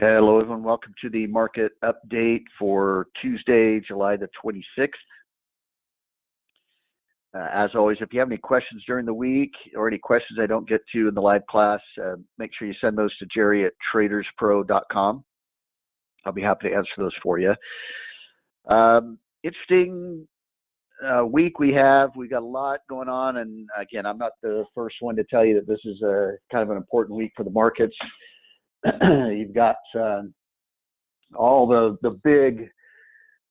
Hello, everyone. Welcome to the market update for Tuesday, July the 26th. As always, if you have any questions during the week or any questions I don't get to in the live class, make sure you send those to Jerry at traderspro.com. I'll be happy to answer those for you. Interesting week we have. We got a lot going on, and again, I'm not the first one to tell you that this is a kind of an important week for the markets. You've got all the big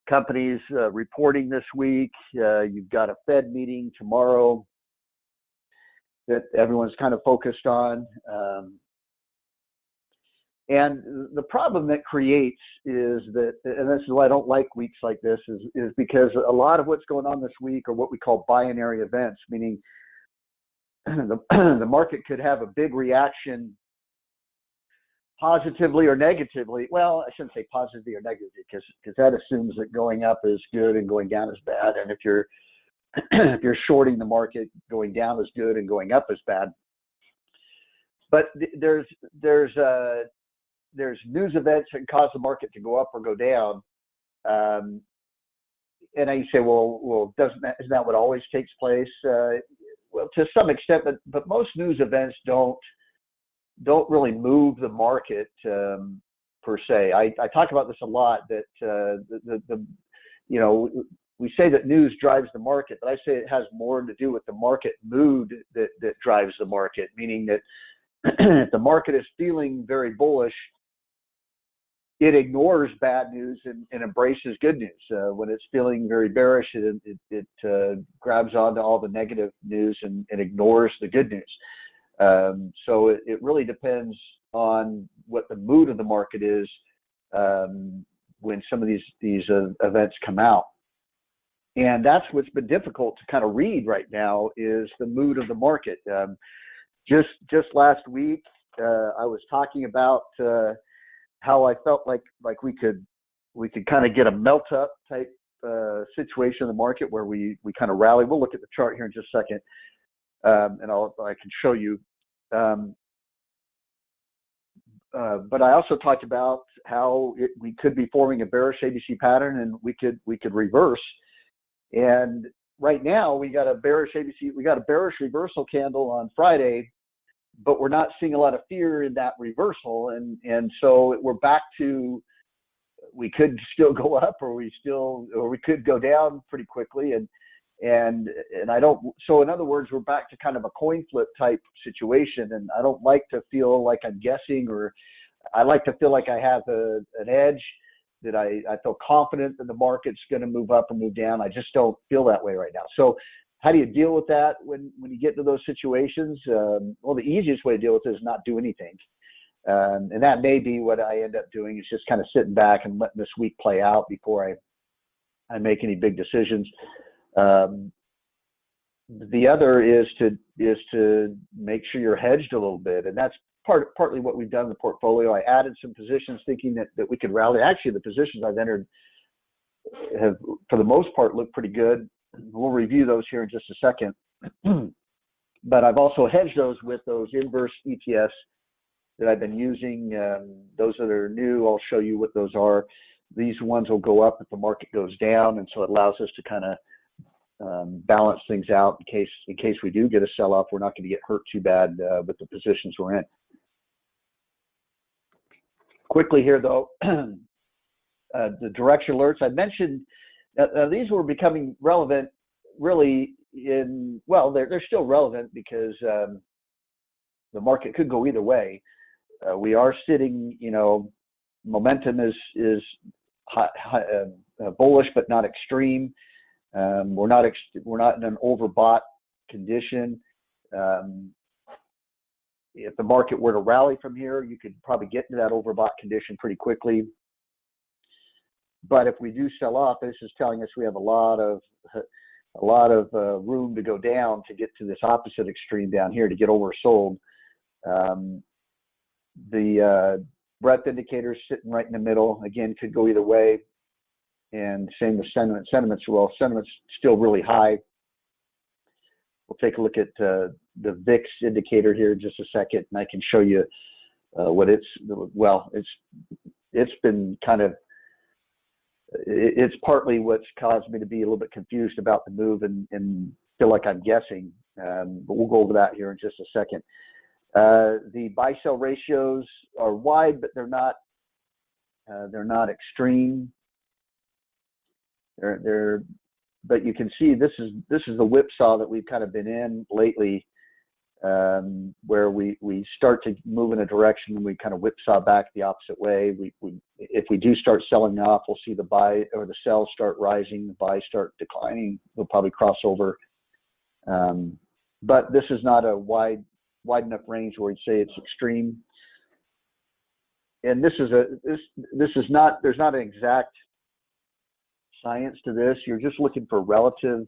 companies reporting this week. You've got a Fed meeting tomorrow that everyone's kind of focused on. And the problem that creates is that, and this is why I don't like weeks like this, is because a lot of what's going on this week are what we call binary events, meaning the market could have a big reaction positively or negatively. Well, I shouldn't say positively or negatively because that assumes that going up is good and going down is bad. And if you're if you're shorting the market, going down is good and going up is bad. But there's news events that can cause the market to go up or go down. And you say, well, isn't that what always takes place? Well, to some extent, but most news events don't really move the market per se. I talk about this a lot, that we say that news drives the market, but I say it has more to do with the market mood that drives the market, meaning that if the market is feeling very bullish, it ignores bad news and embraces good news. When it's feeling very bearish, it grabs onto all the negative news and ignores the good news. So it really depends on what the mood of the market is when some of these events come out. And that's what's been difficult to kind of read right now is the mood of the market. Just last week, I was talking about how I felt like we could kind of get a melt up type situation in the market where we kind of rally. We'll look at the chart here in just a second. And I can show you. But I also talked about how we could be forming a bearish ABC pattern, and we could reverse. And right now we got a bearish ABC. We got a bearish reversal candle on Friday, but we're not seeing a lot of fear in that reversal. And so we're back to, we could still go up, or we could go down pretty quickly. And I don't, so in other words, we're back to kind of a coin flip type situation. And I don't like to feel like I'm guessing, or I like to feel like I have an edge, that I feel confident that the market's going to move up or move down. I just don't feel that way right now. So how do you deal with that when you get into those situations? Well, the easiest way to deal with it is not do anything. And that may be what I end up doing, is just kind of sitting back and letting this week play out before I make any big decisions. The other is to make sure you're hedged a little bit, and that's partly what we've done in the portfolio. I added some positions thinking that we could rally. Actually, the positions I've entered have, for the most part, looked pretty good. We'll review those here in just a second. But I've also hedged those with those inverse ETFs that I've been using. Those that are new, I'll show you what those are. These ones will go up if the market goes down, and so it allows us to kind of balance things out in case we do get a sell-off. We're not going to get hurt too bad with the positions we're in. Quickly here, though, the direction alerts I mentioned. These were becoming relevant, really. They're still relevant because the market could go either way. We are sitting, momentum is bullish but not extreme. We're not in an overbought condition. If the market were to rally from here, you could probably get into that overbought condition pretty quickly. But if we do sell off, this is telling us we have a lot of room to go down to get to this opposite extreme down here, to get oversold. The breadth indicator is sitting right in the middle. Again, could go either way. And same with sentiment. Sentiment's still really high. We'll take a look at the VIX indicator here in just a second, and I can show you it's been kind of, it's partly what's caused me to be a little bit confused about the move and feel like I'm guessing. But we'll go over that here in just a second. The buy-sell ratios are wide, but they're not extreme. But you can see this is the whipsaw that we've kind of been in lately, where we start to move in a direction and we kind of whipsaw back the opposite way. If we do start selling off, we'll see the buy or the sell start rising, the buy start declining. We'll probably cross over. But this is not a wide enough range where we'd say it's extreme. And this is not, there's not an exact science to this. You're just looking for relative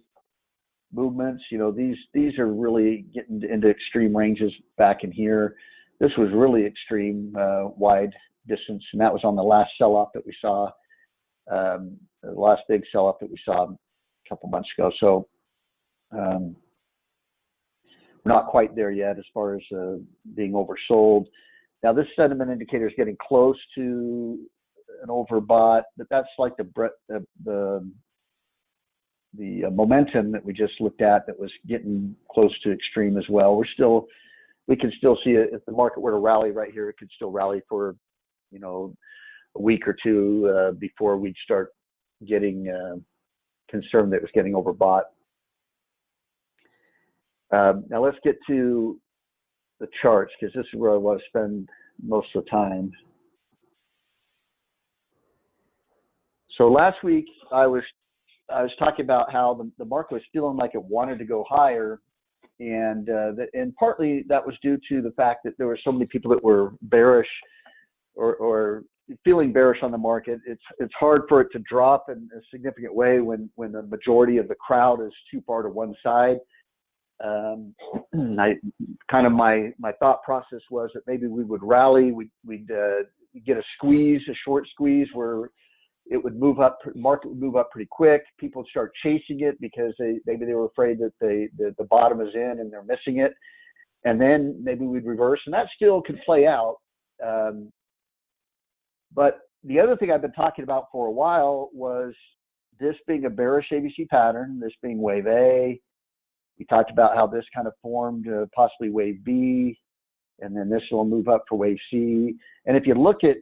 movements. These are really getting into extreme ranges back in here. This was really extreme, wide distance, and that was on the last sell-off that we saw, the last big sell-off that we saw a couple months ago. So we're not quite there yet as far as being oversold. Now this sentiment indicator is getting close to an overbought, but that's like the momentum that we just looked at that was getting close to extreme as well. We can still see it. If the market were to rally right here, it could still rally for a week or two before we'd start getting concerned that it was getting overbought. Now let's get to the charts, because this is where I want to spend most of the time. So last week I was talking about how the market was feeling like it wanted to go higher, and partly that was due to the fact that there were so many people that were bearish or feeling bearish on the market. It's hard for it to drop in a significant way when the majority of the crowd is too far to one side. My thought process was that maybe we would rally, we'd get a short squeeze where it would move up, market would move up pretty quick. People would start chasing it because maybe they were afraid that the bottom is in and they're missing it. And then maybe we'd reverse, and that still could play out. But the other thing I've been talking about for a while was this being a bearish ABC pattern, this being wave A. We talked about how this kind of formed possibly wave B, and then this will move up for wave C. And if you look at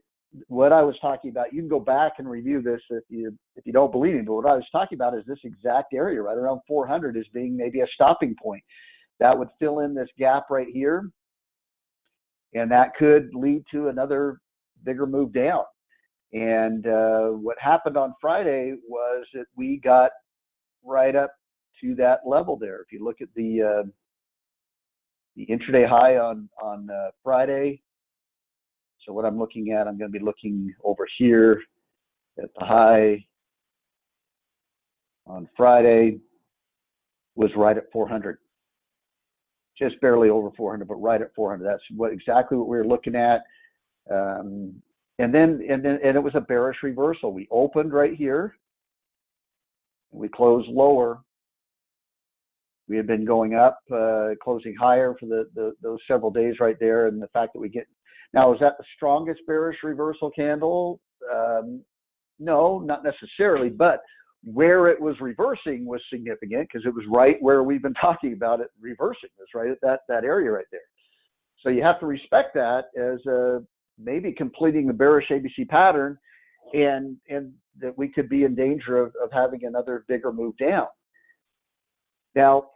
what I was talking about, you can go back and review this if you don't believe me, but what I was talking about is this exact area right around 400 as being maybe a stopping point. That would fill in this gap right here, and that could lead to another bigger move down. And what happened on Friday was that we got right up to that level there. If you look at the intraday high on Friday, so what I'm looking at, I'm going to be looking over here at the high on Friday was right at 400, just barely over 400, but right at 400. That's exactly what we were looking at. And it was a bearish reversal. We opened right here, and we closed lower. We had been going up, closing higher for those several days right there, and the fact that we get now, is that the strongest bearish reversal candle? No, not necessarily, but where it was reversing was significant because it was right where we've been talking about it reversing. It's right at that area right there. So you have to respect that as maybe completing the bearish ABC pattern, and that we could be in danger of having another bigger move down. Now,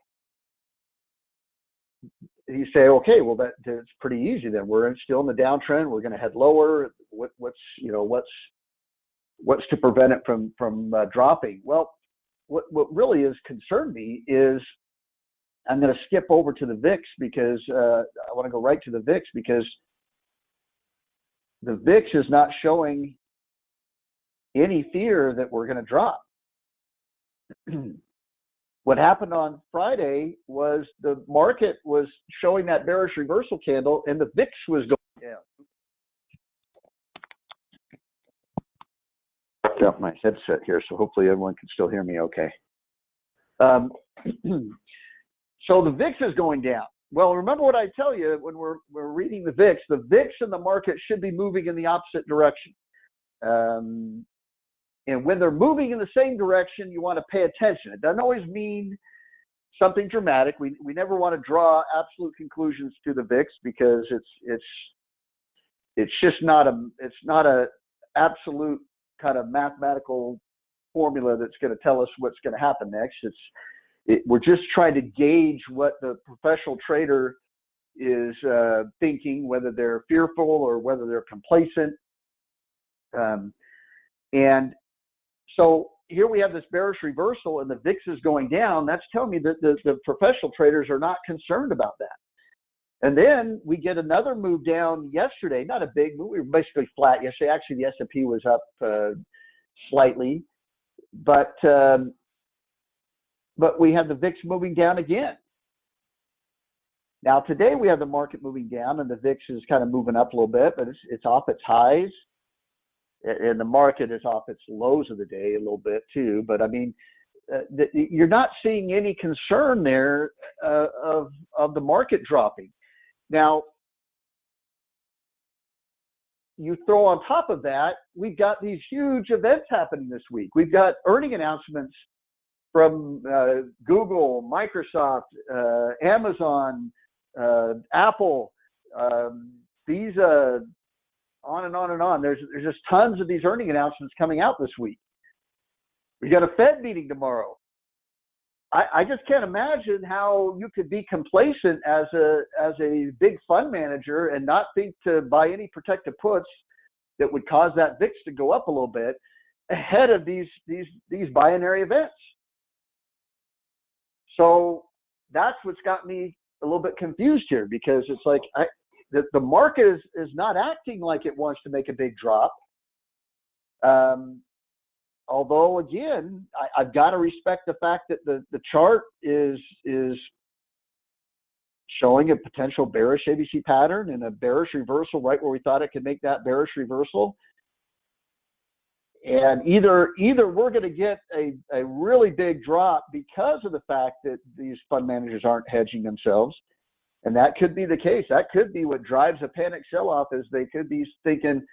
you say, okay, well that's pretty easy then. We're still in the downtrend. We're going to head lower. What's to prevent it from dropping? Well, what really has concerned me is I'm going to skip over to the VIX because I want to go right to the VIX because the VIX is not showing any fear that we're going to drop. What happened on Friday was the market was showing that bearish reversal candle and the VIX was going down. Got my headset here, so hopefully everyone can still hear me okay. So the VIX is going down. Well, remember what I tell you when we're reading the VIX. The VIX and the market should be moving in the opposite direction. And when they're moving in the same direction, you want to pay attention. It doesn't always mean something dramatic. We never want to draw absolute conclusions to the VIX because it's just not a absolute kind of mathematical formula that's going to tell us what's going to happen next. We're just trying to gauge what the professional trader is thinking, whether they're fearful or whether they're complacent. And so here we have this bearish reversal and the VIX is going down. That's telling me that the professional traders are not concerned about that. And then we get another move down yesterday, not a big move. We were basically flat yesterday. Actually, the S&P was up slightly, but we have the VIX moving down again. Now today we have the market moving down and the VIX is kind of moving up a little bit, but it's off its highs, and the market is off its lows of the day a little bit too. But I mean, you're not seeing any concern there of the market dropping. Now, you throw on top of that, we've got these huge events happening this week. We've got earning announcements from Google, Microsoft, Amazon, Apple, Visa, on and on and on. There's just tons of these earning announcements coming out this week. We got a Fed meeting tomorrow. I just can't imagine how you could be complacent as a big fund manager and not think to buy any protective puts that would cause that VIX to go up a little bit ahead of these binary events. So that's what's got me a little bit confused here, because it's like the market is not acting like it wants to make a big drop. Although, again, I've got to respect the fact that the chart is showing a potential bearish ABC pattern and a bearish reversal right where we thought it could make that bearish reversal. And either we're going to get a really big drop because of the fact that these fund managers aren't hedging themselves, and that could be the case. That could be what drives a panic sell-off, is they could be thinking,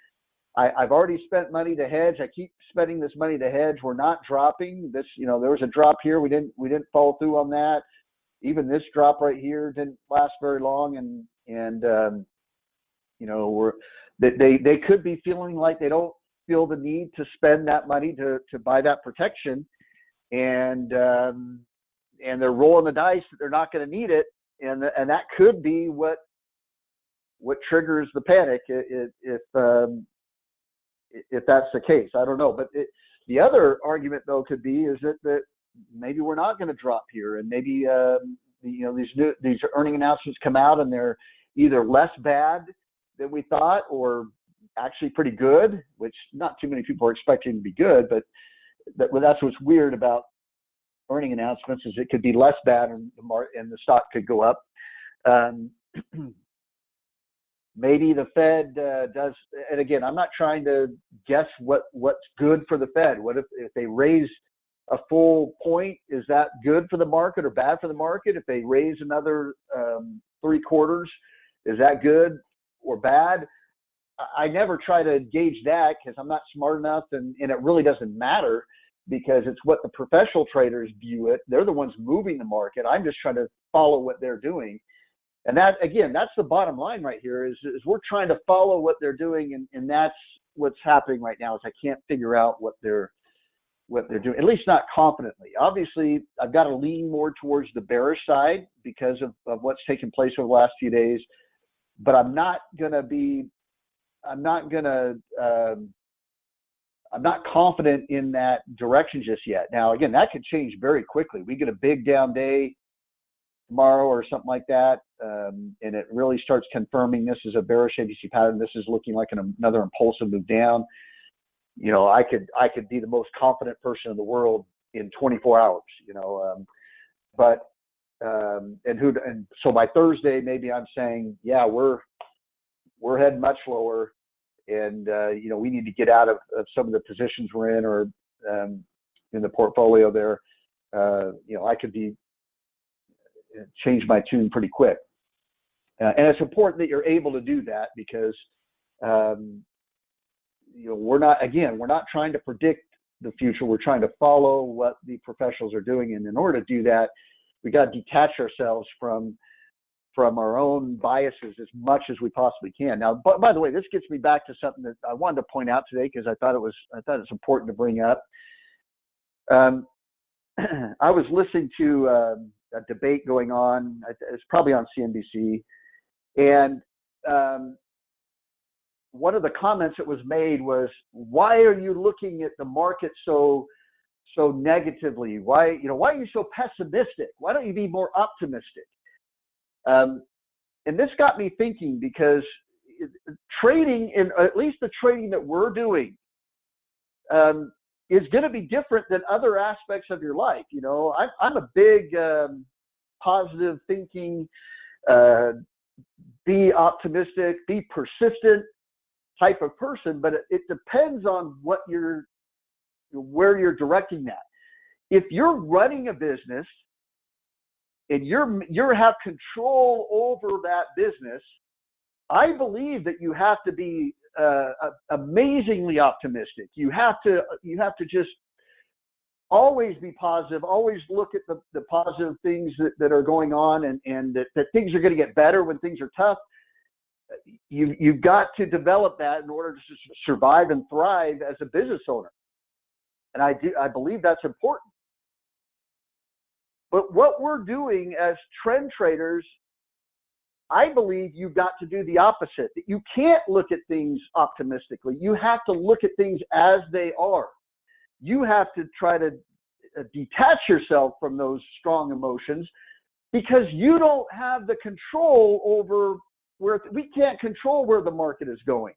I've already spent money to hedge. I keep spending this money to hedge. We're not dropping this. There was a drop here. We didn't follow through on that. Even this drop right here didn't last very long. And they could be feeling like they don't feel the need to spend that money to buy that protection. And they're rolling the dice that they're not going to need it. And that could be what triggers the panic if that's the case. I don't know. But the other argument, though, could be is that maybe we're not going to drop here, and maybe these earning announcements come out and they're either less bad than we thought or actually pretty good, which not too many people are expecting to be good. But that's what's weird about earning announcements, is it could be less bad and the stock could go up. Maybe the Fed does, and again, I'm not trying to guess what's good for the Fed. What if they raise a full point? Is that good for the market or bad for the market? If they raise another 3/4, is that good or bad? I never try to gauge that because I'm not smart enough, and it really doesn't matter, because it's what the professional traders view it. They're the ones moving the market. I'm just trying to follow what they're doing. And that, again, that's the bottom line right here, is we're trying to follow what they're doing, and that's what's happening right now, is I can't figure out what they're doing, at least not confidently. Obviously, I've got to lean more towards the bearish side because of what's taken place over the last few days, but I'm not confident in that direction just yet. Now, again, that could change very quickly. We get a big down day tomorrow or something like that, and it really starts confirming this is a bearish ABC pattern. This is looking like another impulsive move down. I could be the most confident person in the world in 24 hours. And so by Thursday, maybe I'm saying, yeah, we're heading much lower, and we need to get out of some of the positions we're in, or in the portfolio there. I could change my tune pretty quick. And it's important that you're able to do that because, we're not trying to predict the future. We're trying to follow what the professionals are doing. And in order to do that, we got to detach ourselves from our own biases as much as we possibly can. Now, by the way, this gets me back to something that I wanted to point out today because I thought it's important to bring up. I was listening to a debate going on. It's probably on CNBC, and one of the comments that was made was, "Why are you looking at the market so negatively? Why are you so pessimistic? Why don't you be more optimistic?" And this got me thinking because trading, at least the trading that we're doing, is going to be different than other aspects of your life. I'm a big positive thinking, be optimistic, be persistent type of person, but it depends on where you're directing that. If you're running a business and you have control over that business, I believe that you have to be amazingly optimistic. You have to just always be positive, always look at the positive things that are going on, and that things are going to get better when things are tough. You've got to develop that in order to survive and thrive as a business owner. And I believe that's important. But what we're doing as trend traders, I believe you've got to do the opposite. That you can't look at things optimistically. You have to look at things as they are. You have to try to detach yourself from those strong emotions because you don't have the control over we can't control where the market is going.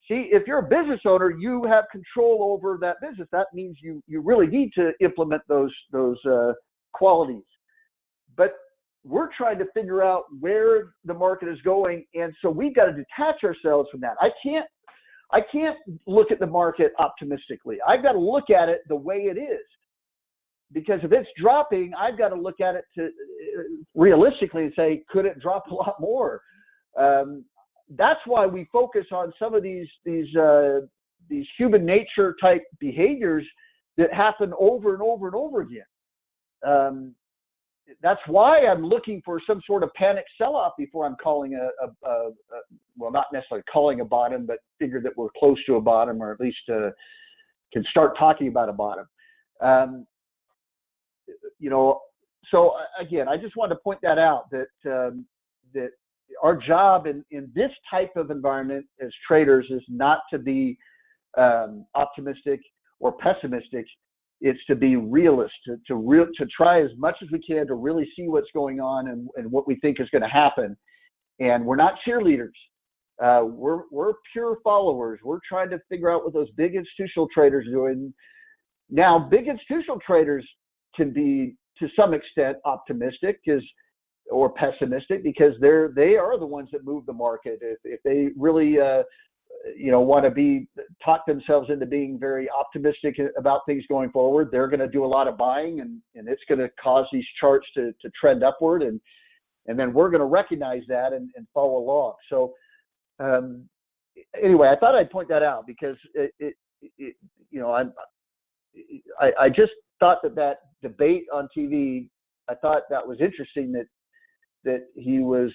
See, if you're a business owner, you have control over that business. That means you really need to implement those qualities. But we're trying to figure out where the market is going, and so we've got to detach ourselves from that. I can't look at the market optimistically. I've got to look at it the way it is. Because if it's dropping, I've got to look at it realistically and say, could it drop a lot more? That's why we focus on some of these human nature type behaviors that happen over and over and over again. That's why I'm looking for some sort of panic sell-off before I'm calling well, not necessarily calling a bottom, but figure that we're close to a bottom, or at least can start talking about a bottom. So again, I just wanted to point that out, that our job in this type of environment as traders is not to be optimistic or pessimistic. It's to be realist, to try as much as we can to really see what's going on and what we think is going to happen. And we're not cheerleaders. We're pure followers. We're trying to figure out what those big institutional traders are doing. Now, big institutional traders can be to some extent optimistic or pessimistic because they are the ones that move the market. If they really want to talk themselves into being very optimistic about things going forward, they're going to do a lot of buying, and it's going to cause these charts to trend upward, and then we're going to recognize that and follow along. So anyway, I thought I'd point that out because I just thought that debate on TV, I thought that was interesting that he was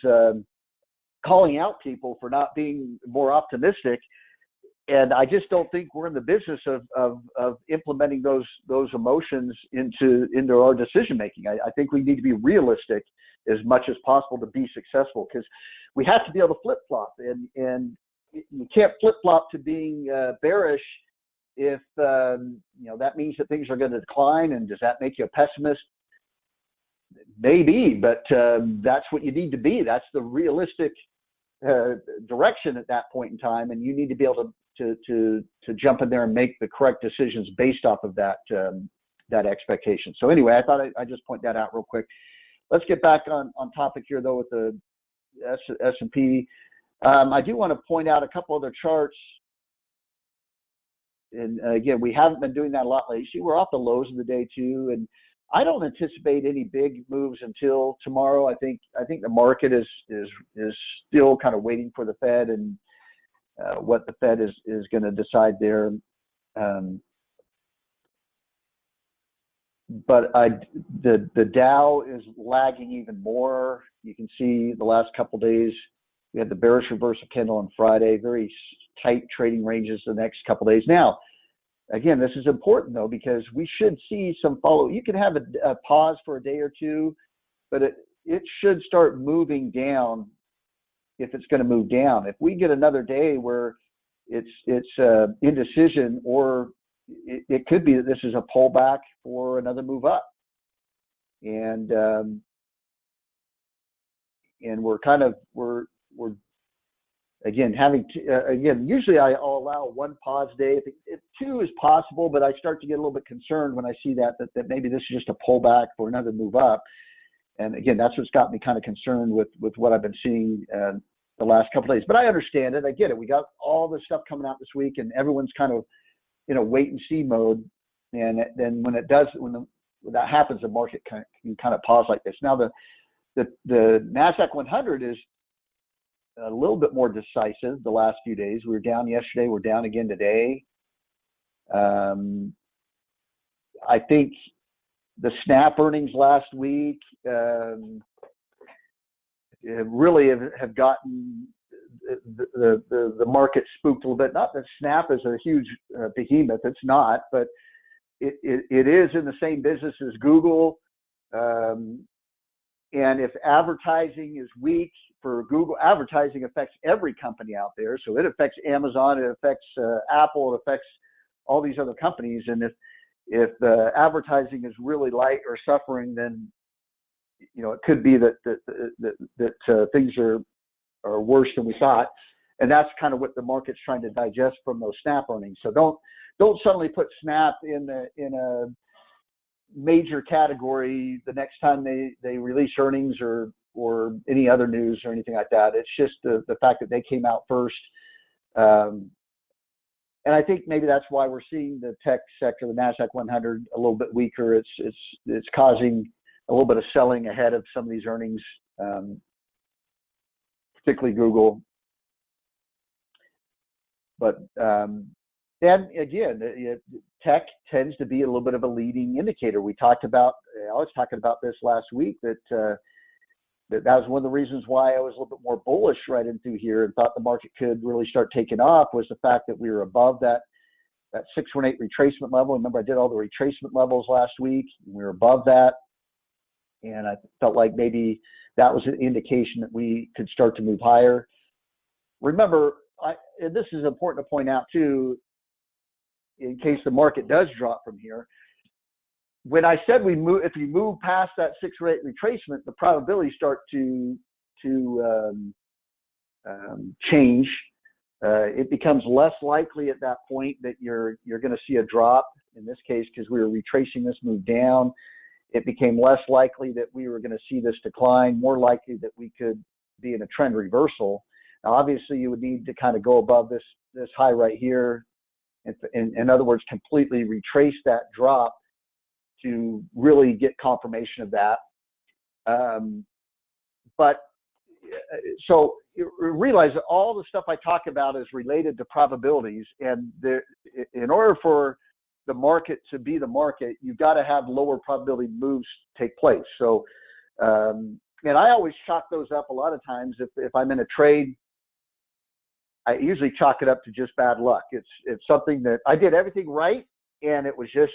calling out people for not being more optimistic. And I just don't think we're in the business of implementing those emotions into our decision making. I think we need to be realistic as much as possible to be successful, because we have to be able to flip flop, and you can't flip flop to being bearish if that means that things are going to decline. And does that make you a pessimist? Maybe, but that's what you need to be. That's the realistic direction at that point in time, and you need to be able to jump in there and make the correct decisions based off of that expectation. So anyway, I thought I'd just point that out real quick. Let's get back on topic here though with the S&P. I do want to point out a couple other charts. And again, we haven't been doing that a lot lately. We're off the lows of the day too, and I don't anticipate any big moves until tomorrow. I think the market is still kind of waiting for the Fed and what the Fed is going to decide there. But the Dow is lagging even more. You can see the last couple of days we had the bearish reversal candle on Friday, very tight trading ranges the next couple of days. Now, again, this is important though, because we should see some follow. You can have a pause for a day or two, but it should start moving down if it's going to move down. If we get another day where it's indecision, or it could be that this is a pullback for another move up, and we're again having again. Usually I'll allow one pause day. If two is possible, but I start to get a little bit concerned when I see that maybe this is just a pullback for another move up. And again, that's what's got me kind of concerned with what I've been seeing the last couple of days. But I understand it. I get it. We got all this stuff coming out this week, and everyone's kind of in a wait and see mode. And then when that happens, the market can kind of pause like this. Now the Nasdaq 100 is a little bit more decisive the last few days. We were down yesterday. We're down again today. I think the Snap earnings last week really have gotten the market spooked a little bit. Not that Snap is a huge behemoth. It's not, but it is in the same business as Google. And if advertising is weak for Google, advertising affects every company out there. So it affects Amazon, it affects Apple, it affects all these other companies. And if the advertising is really light or suffering, then it could be that things are worse than we thought. And that's kind of what the market's trying to digest from those Snap earnings. So don't suddenly put Snap in a major category the next time they release earnings or any other news or anything like that. It's just the fact that they came out first. And I think maybe that's why we're seeing the tech sector, the Nasdaq 100, a little bit weaker. It's causing a little bit of selling ahead of some of these earnings, particularly Google. But and again, tech tends to be a little bit of a leading indicator. I was talking about this last week, that was one of the reasons why I was a little bit more bullish right in through here and thought the market could really start taking off, was the fact that we were above that 618 retracement level. Remember, I did all the retracement levels last week, and we were above that. And I felt like maybe that was an indication that we could start to move higher. Remember, and this is important to point out too, in case the market does drop from here, when I said if we move past that 618 retracement, the probabilities start to change. It becomes less likely at that point that you're going to see a drop. In this case, because we were retracing this move down, it became less likely that we were going to see this decline, more likely that we could be in a trend reversal. Now, obviously, you would need to kind of go above this high right here. In other words, completely retrace that drop to really get confirmation of that. But so you realize that all the stuff I talk about is related to probabilities, and in order for the market to be the market, you've got to have lower probability moves take place. So, and I always chalk those up a lot of times. If I'm in a trade, I usually chalk it up to just bad luck. It's something that I did everything right, and it was just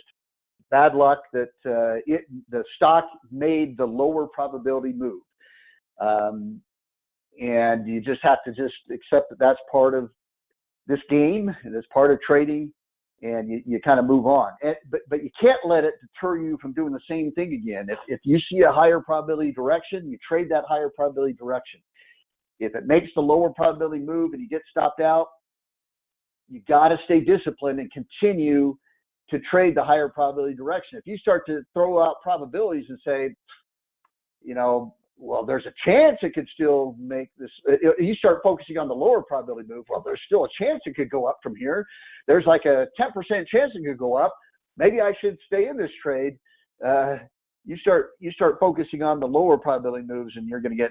bad luck that the stock made the lower probability move. And you just have to just accept that that's part of this game, and it's part of trading, and you kind of move on. But you can't let it deter you from doing the same thing again. If you see a higher probability direction, you trade that higher probability direction. If it makes the lower probability move and you get stopped out, you got to stay disciplined and continue to trade the higher probability direction. If you start to throw out probabilities and say, well, there's a chance it could still make this, you start focusing on the lower probability move. Well, there's still a chance it could go up from here. There's like a 10% chance it could go up. Maybe I should stay in this trade. you start focusing on the lower probability moves, and you're going to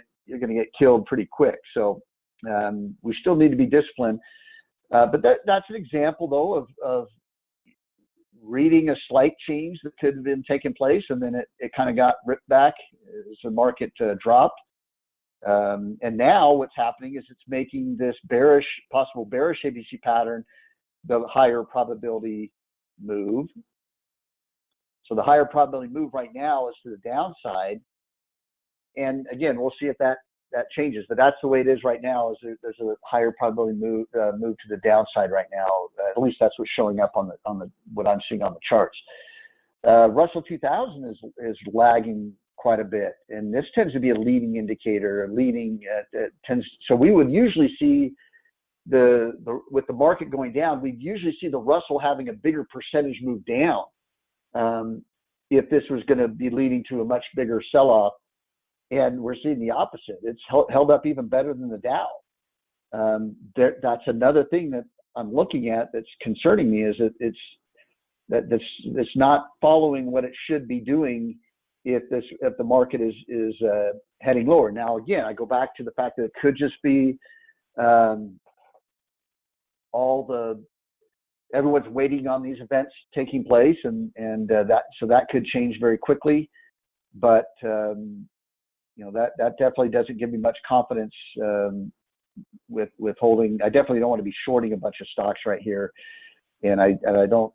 get killed pretty quick. So we still need to be disciplined. But that's an example, though, of reading a slight change that could have been taking place, and then it kind of got ripped back as the market dropped. And now what's happening is it's making this possible bearish ABC pattern the higher probability move. So the higher probability move right now is to the downside. And again, we'll see if that changes, but that's the way it is right now. Is there's a higher probability move to the downside right now. At least that's what's showing up on the what I'm seeing on the charts. Russell 2000 is lagging quite a bit, and this tends to be a leading indicator. So we would usually see with the market going down, we'd usually see the Russell having a bigger percentage move down if this was going to be leading to a much bigger sell-off. And we're seeing the opposite. It's held up even better than the Dow. That's another thing that I'm looking at that's concerning me, is that it's not following what it should be doing if the market is heading lower. Now, again, I go back to the fact that it could just be everyone's waiting on these events taking place, and that could change very quickly. But that definitely doesn't give me much confidence with holding. I definitely don't want to be shorting a bunch of stocks right here, and I don't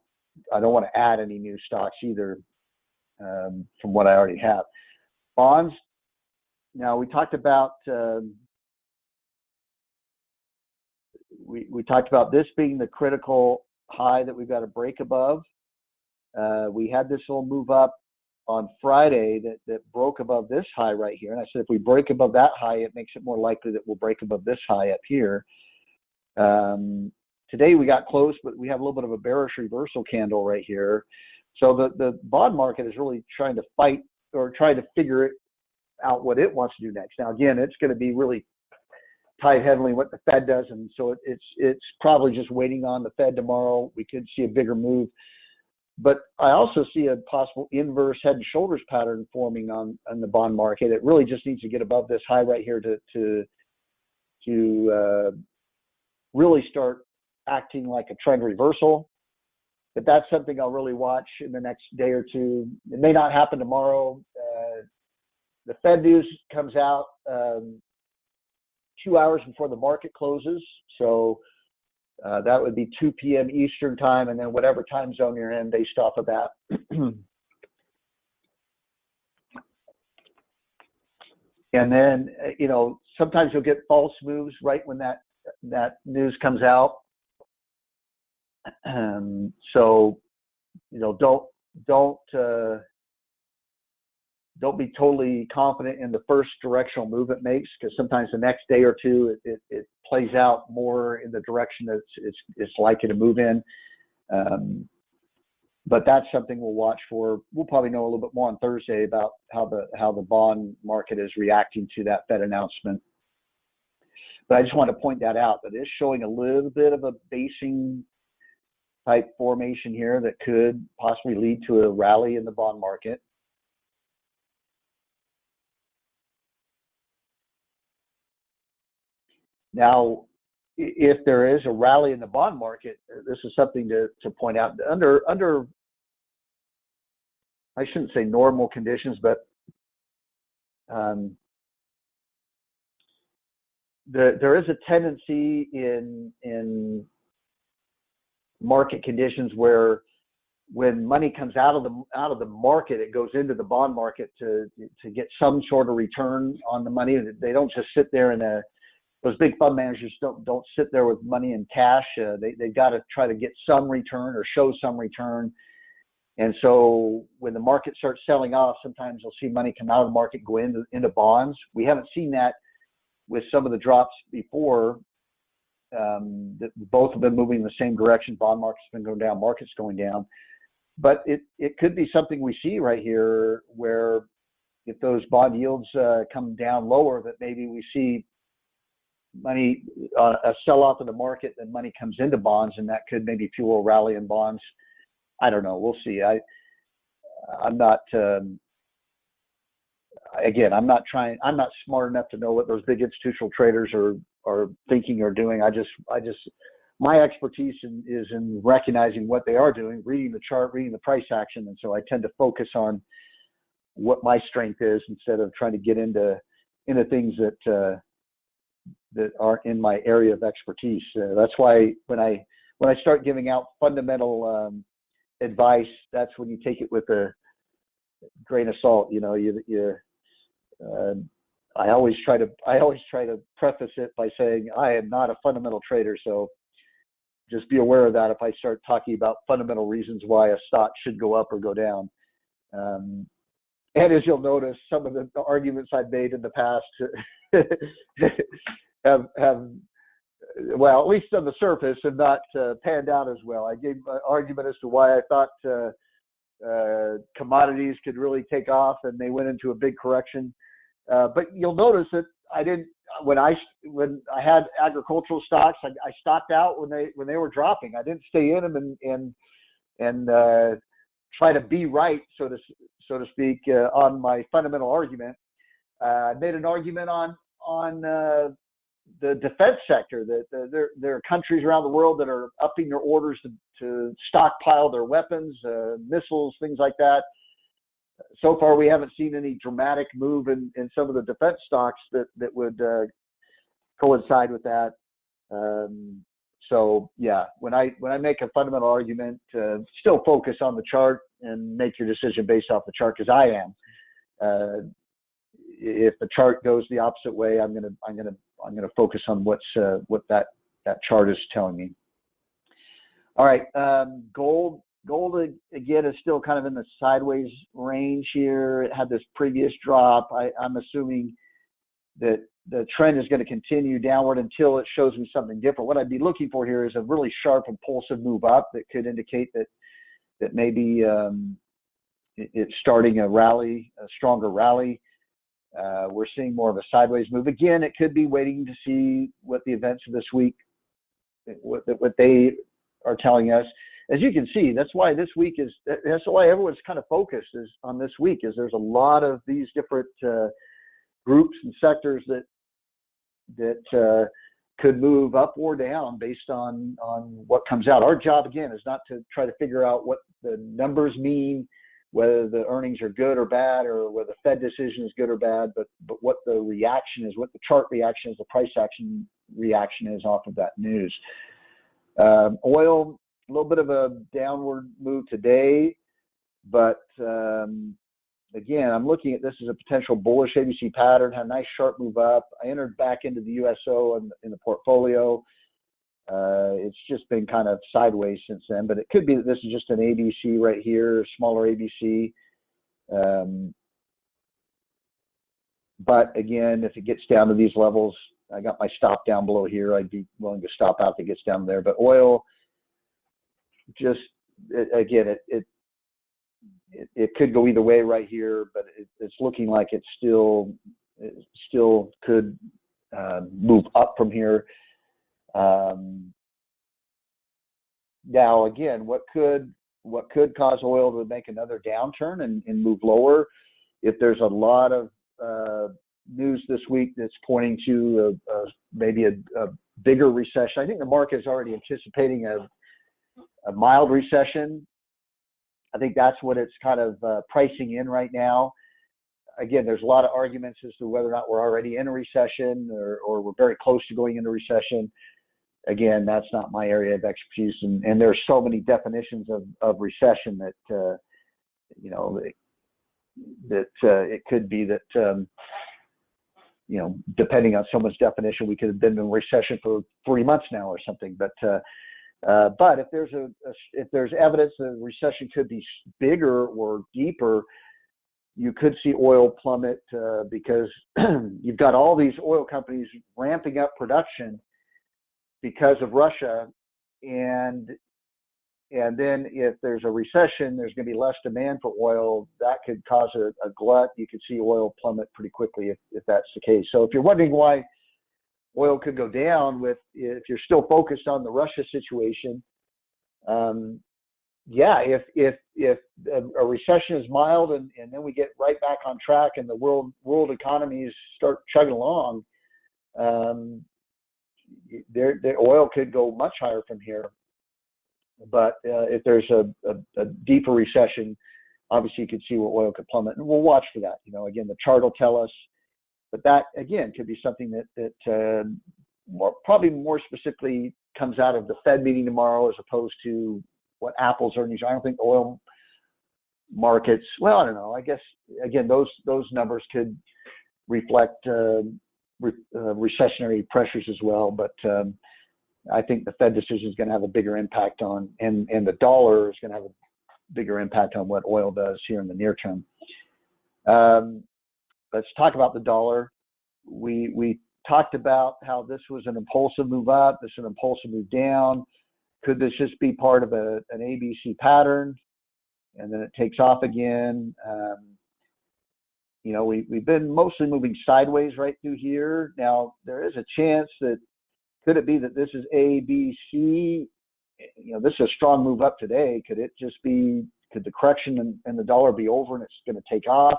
want to add any new stocks either from what I already have. Bonds. Now we talked about we talked about this being the critical high that we've got to break above. We had this little move up on Friday that broke above this high right here. And I said, if we break above that high, it makes it more likely that we'll break above this high up here. Today we got close, but we have a little bit of a bearish reversal candle right here. So the bond market is really trying to fight or trying to figure out what it wants to do next. Now, again, it's going to be really tied heavily what the Fed does. And so it's probably just waiting on the Fed tomorrow. We could see a bigger move. But I also see a possible inverse head and shoulders pattern forming on the bond market. It really just needs to get above this high right here to really start acting like a trend reversal. But that's something I'll really watch in the next day or two. It may not happen tomorrow. The Fed news comes out 2 hours before the market closes. So that would be 2 p.m. Eastern time, and then whatever time zone you're in based off of that. And then, sometimes you'll get false moves right when that news comes out. So, don't be totally confident in the first directional move it makes, because sometimes the next day or two it plays out more in the direction that it's likely to move in. But that's something we'll watch for. We'll probably know a little bit more on Thursday about how the bond market is reacting to that Fed announcement. But I just want to point that out, that it's showing a little bit of a basing type formation here that could possibly lead to a rally in the bond market. Now, if there is a rally in the bond market, this is something to point out. Under I shouldn't say normal conditions, but there is a tendency in market conditions where when money comes out of the market, it goes into the bond market to get some sort of return on the money. They don't just sit there those big fund managers don't sit there with money in cash. They've got to try to get some return or show some return. And so when the market starts selling off, sometimes you'll see money come out of the market, go into bonds. We haven't seen that with some of the drops before. Both have been moving in the same direction. Bond market's been going down, market's going down. But it could be something we see right here, where if those bond yields come down lower, that maybe we see money, a sell-off in the market, then money comes into bonds, and that could maybe fuel a rally in bonds. I don't know. We'll see. I'm not again, I'm not smart enough to know what those big institutional traders are thinking or doing. My expertise is in recognizing what they are doing, reading the chart, reading the price action, and so I tend to focus on what my strength is instead of trying to get into things that aren't in my area of expertise. That's why when I start giving out fundamental advice, that's when you take it with a grain of salt. You know, I always try to preface it by saying I am not a fundamental trader, so just be aware of that if I start talking about fundamental reasons why a stock should go up or go down. And as you'll notice, some of the arguments I've made in the past have well, at least on the surface, have not panned out as well. I gave an argument as to why I thought commodities could really take off, and they went into a big correction. But you'll notice that I didn't. When I had agricultural stocks, I stopped out when they were dropping. I didn't stay in them and try to be right, so to speak, on my fundamental argument. I made an argument on the defense sector that there are countries around the world that are upping their orders to stockpile their weapons, missiles, things like that. So far, we haven't seen any dramatic move in some of the defense stocks that would coincide with that. So yeah, when I make a fundamental argument, still focus on the chart and make your decision based off the chart, because I am. If the chart goes the opposite way, I'm gonna focus on what that chart is telling me. All right, gold. Gold, again, is still kind of in the sideways range here. It had this previous drop. I'm assuming that the trend is going to continue downward until it shows me something different. What I'd be looking for here is a really sharp, impulsive move up that could indicate that maybe it's starting a rally, a stronger rally. We're seeing more of a sideways move. Again, it could be waiting to see what the events of this week, what they are telling us. As you can see, that's why this week that's why everyone's kind of focused on this week, is there's a lot of these different groups and sectors that could move up or down based on what comes out. Our job, again, is not to try to figure out what the numbers mean, whether the earnings are good or bad, or whether the Fed decision is good or bad, but what the reaction is, what the chart reaction is, the price action reaction is off of that news. Oil, a little bit of a downward move today, but again, I'm looking at this as a potential bullish ABC pattern. Had a nice sharp move up. I entered back into the USO in the portfolio. It's just been kind of sideways since then, but it could be that this is just an ABC right here, a smaller ABC. But again, if it gets down to these levels, I got my stop down below here. I'd be willing to stop out if it gets down there. But oil, again, it could go either way right here, but it's looking like it still could move up from here. Now, again, what could cause oil to make another downturn and move lower? If there's a lot of news this week that's pointing to maybe a bigger recession. I think the market is already anticipating a mild recession. I think that's what it's kind of pricing in right now. Again, there's a lot of arguments as to whether or not we're already in a recession or we're very close to going into recession. Again, that's not my area of expertise, and there's so many definitions of recession that it could be that depending on someone's definition, we could have been in a recession for 3 months now or something. But if there's evidence that a recession could be bigger or deeper, you could see oil plummet because you've got all these oil companies ramping up production because of Russia, and then if there's a recession, there's going to be less demand for oil. That could cause a glut. You could see oil plummet pretty quickly if that's the case. So if you're wondering why oil could go down, if you're still focused on the Russia situation, yeah, if a recession is mild and then we get right back on track and the world economies start chugging along, um, the oil could go much higher from here. But if there's a deeper recession, obviously you could see where oil could plummet, and we'll watch for that. Again, the chart will tell us, but that again could be something that probably more specifically comes out of the Fed meeting tomorrow, as opposed to what Apple's earnings are. I don't think oil markets. Well, I don't know. I guess again, those numbers could reflect recessionary pressures as well, but I think the Fed decision is going to have a bigger impact on, and the dollar is going to have a bigger impact on what oil does here in the near term. Let's talk about the dollar. We talked about how this was an impulsive move up, this is an impulsive move down. Could this just be part of an ABC pattern, and then it takes off again? We've been mostly moving sideways right through here. Now, there is a chance that, could it be that this is A, B, C? This is a strong move up today. Could the correction and the dollar be over and it's going to take off?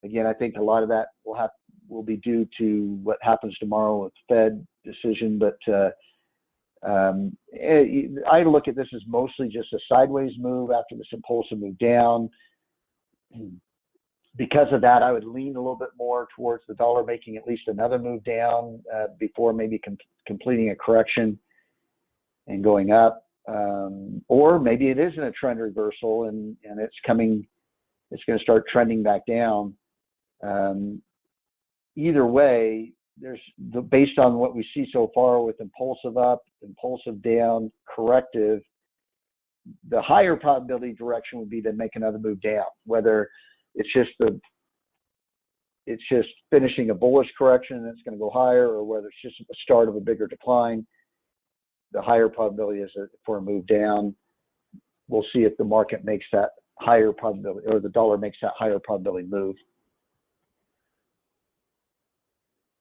Again, I think a lot of that will be due to what happens tomorrow with the Fed decision. But I look at this as mostly just a sideways move after this impulsive move down. Because of that, I would lean a little bit more towards the dollar making at least another move down before maybe completing a correction and going up. Or maybe it isn't a trend reversal and it's going to start trending back down. Either way, based on what we see so far with impulsive up, impulsive down, corrective, the higher probability direction would be to make another move down, whether it's just finishing a bullish correction and it's going to go higher, or whether it's just the start of a bigger decline. The higher probability is for a move down. We'll see if the market makes that higher probability, or the dollar makes that higher probability move.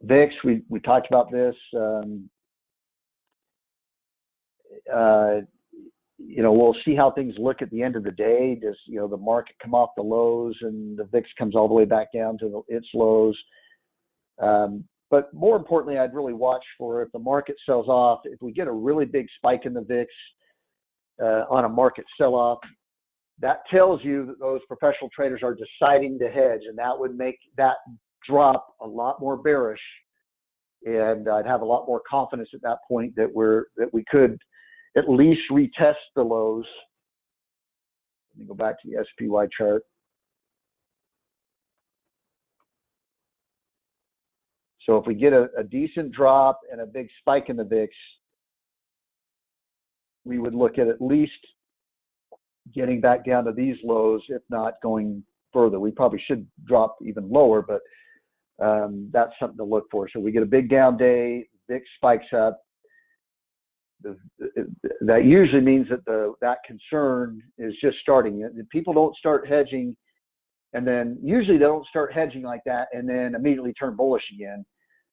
VIX, we talked about this. We'll see how things look at the end of the day. Does the market come off the lows and the VIX comes all the way back down to its lows? But more importantly, I'd really watch for, if the market sells off, if we get a really big spike in the VIX on a market sell-off, that tells you that those professional traders are deciding to hedge, and that would make that drop a lot more bearish. And I'd have a lot more confidence at that point that we could at least retest the lows. Let me go back to the SPY chart. So if we get a decent drop and a big spike in the VIX, we would look at least getting back down to these lows, if not going further. We probably should drop even lower, but that's something to look for. So we get a big down day, VIX spikes up. That usually means that that concern is just starting. People don't start hedging, and then usually they don't start hedging like that and then immediately turn bullish again.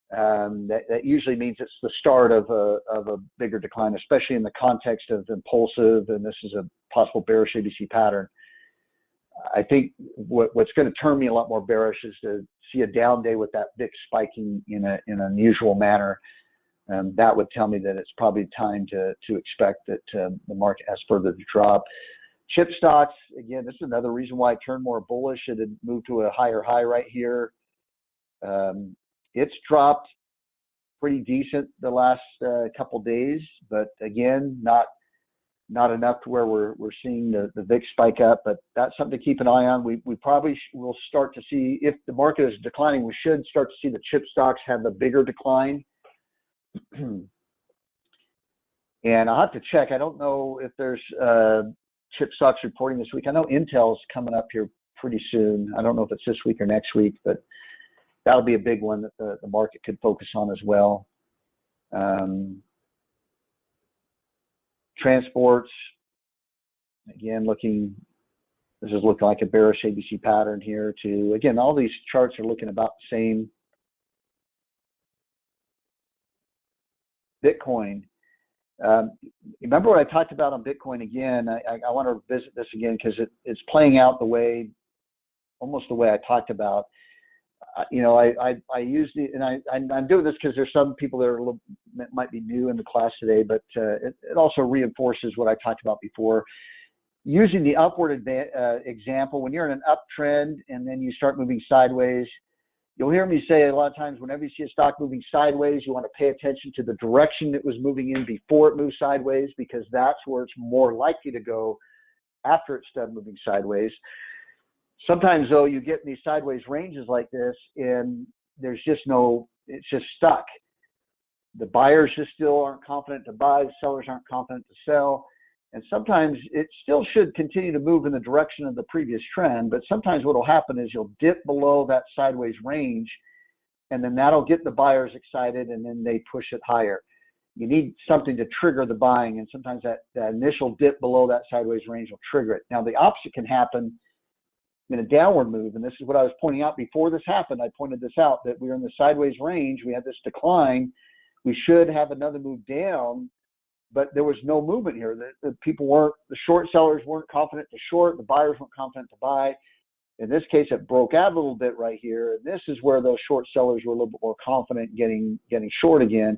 That usually means it's the start of a bigger decline, especially in the context of impulsive, and this is a possible bearish ABC pattern. I think what's going to turn me a lot more bearish is to see a down day with that VIX spiking in an unusual manner. That would tell me that it's probably time to expect that the market has further to drop. Chip stocks, again, this is another reason why I turned more bullish. It had moved to a higher high right here. It's dropped pretty decent the last couple days, but again, not enough to where we're seeing the VIX spike up. But that's something to keep an eye on. We probably will start to see, if the market is declining, we should start to see the chip stocks have a bigger decline. And I'll have to check. I don't know if there's chip stocks reporting this week. I know Intel's coming up here pretty soon. I don't know if it's this week or next week, but that'll be a big one that the market could focus on as well. Transports, again, this is looking like a bearish ABC pattern here too. Again, all these charts are looking about the same. Bitcoin, Remember what I talked about on Bitcoin again? I want to visit this again because it's playing out almost the way I talked about. I use and I'm doing this because there's some people that might be new in the class today, but it also reinforces what I talked about before. Using the upward example, when you're in an uptrend and then you start moving sideways, you'll hear me say a lot of times, whenever you see a stock moving sideways, you want to pay attention to the direction it was moving in before it moved sideways, because that's where it's more likely to go after it's done moving sideways. Sometimes, though, you get in these sideways ranges like this, and it's just stuck. The buyers just still aren't confident to buy, the sellers aren't confident to sell. And sometimes it still should continue to move in the direction of the previous trend, but sometimes what will happen is you'll dip below that sideways range, and then that'll get the buyers excited, and then they push it higher. You need something to trigger the buying, and sometimes that initial dip below that sideways range will trigger it. Now, the opposite can happen in a downward move, and this is what I was pointing out before this happened. I pointed this out, that we were in the sideways range, we had this decline, we should have another move down, but there was no movement here. The short sellers weren't confident to short, the buyers weren't confident to buy. In this case, it broke out a little bit right here, and this is where those short sellers were a little bit more confident getting short again.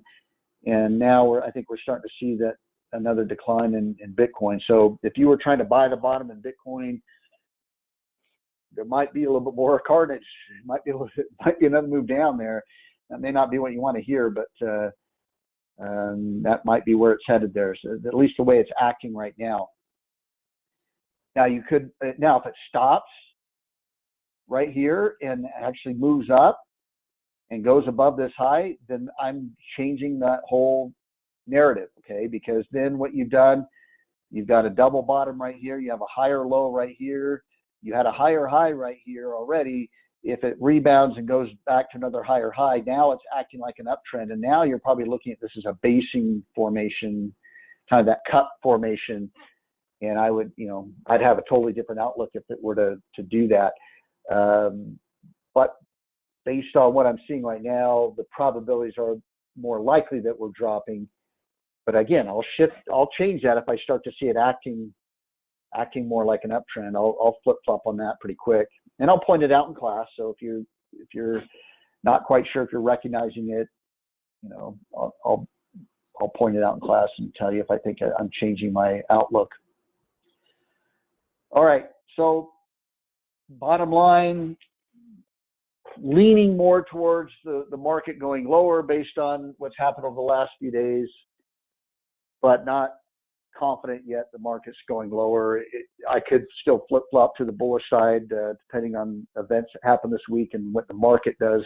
And now I think we're starting to see that another decline in Bitcoin. So if you were trying to buy the bottom in Bitcoin, there might be a little bit more carnage. It might be another move down there. That may not be what you want to hear, but that might be where it's headed there. So at least the way it's acting right now. Now if it stops right here and actually moves up and goes above this high, then I'm changing that whole narrative, okay? Because then what you've done, you've got a double bottom right here, you have a higher low right here, you had a higher high right here already. If it rebounds and goes back to another higher high, now it's acting like an uptrend. And now you're probably looking at this as a basing formation, kind of that cup formation. And I'd have a totally different outlook if it were to do that. But based on what I'm seeing right now, the probabilities are more likely that we're dropping. But again, I'll change that if I start to see it acting more like an uptrend. I'll flip-flop on that pretty quick, and I'll point it out in class. So if you're not quite sure if you're recognizing it, I'll point it out in class and tell you if I think I'm changing my outlook. All right, so bottom line, leaning more towards the market going lower based on what's happened over the last few days, but not confident yet the market's going lower. I could still flip-flop to the bullish side depending on events that happen this week and what the market does.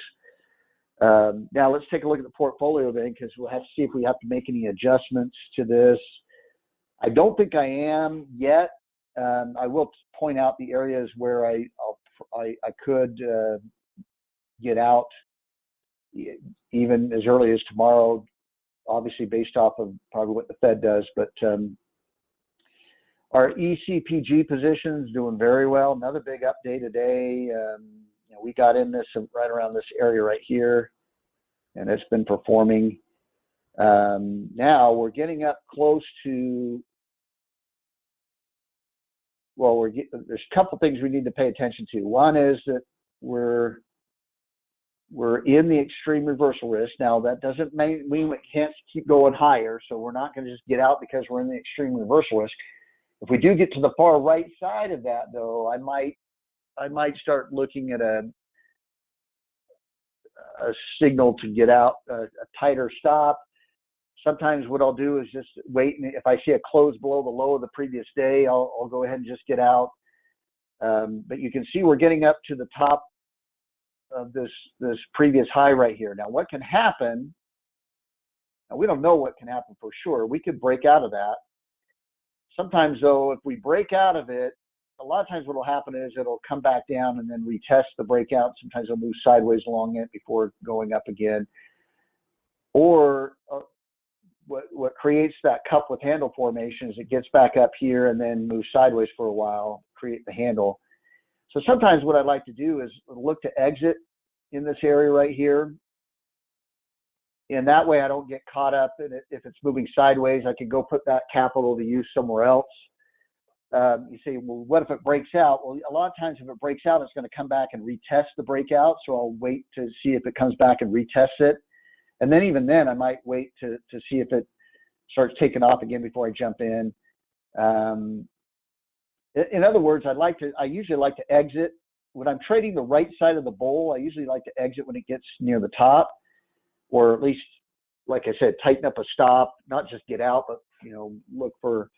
Now let's take a look at the portfolio then, because we'll have to see if we have to make any adjustments to this. I don't think I am yet. I will point out the areas where I could get out even as early as tomorrow, obviously based off of probably what the Fed does. But our ECPG positions doing very well. Another big update today. We got in this right around this area right here, and it's been performing. Now we're getting up close to, there's a couple things we need to pay attention to. One is that we're in the extreme reversal risk. Now, that doesn't mean we can't keep going higher, so we're not going to just get out because we're in the extreme reversal risk. If we do get to the far right side of that, though, I might start looking at a signal to get out, a tighter stop. Sometimes what I'll do is just wait, and if I see a close below the low of the previous day, I'll go ahead and just get out. But you can see we're getting up to the top of this previous high right here. Now, what can happen? Now, we don't know what can happen for sure. We could break out of that. Sometimes, though, if we break out of it, a lot of times what will happen is it'll come back down and then retest the breakout. Sometimes it'll move sideways along it before going up again. Or what creates that cup with handle formation is it gets back up here and then moves sideways for a while, create the handle. So sometimes what I like to do is look to exit in this area right here. And that way I don't get caught up in it. If it's moving sideways, I can go put that capital to use somewhere else. You say, well, what if it breaks out? Well, a lot of times if it breaks out, it's going to come back and retest the breakout. So I'll wait to see if it comes back and retests it. And then even then, I might wait to see if it starts taking off again before I jump in. In other words, I usually like to exit. When I'm trading the right side of the bowl, I usually like to exit when it gets near the top, or at least, like I said, tighten up a stop, not just get out, but look for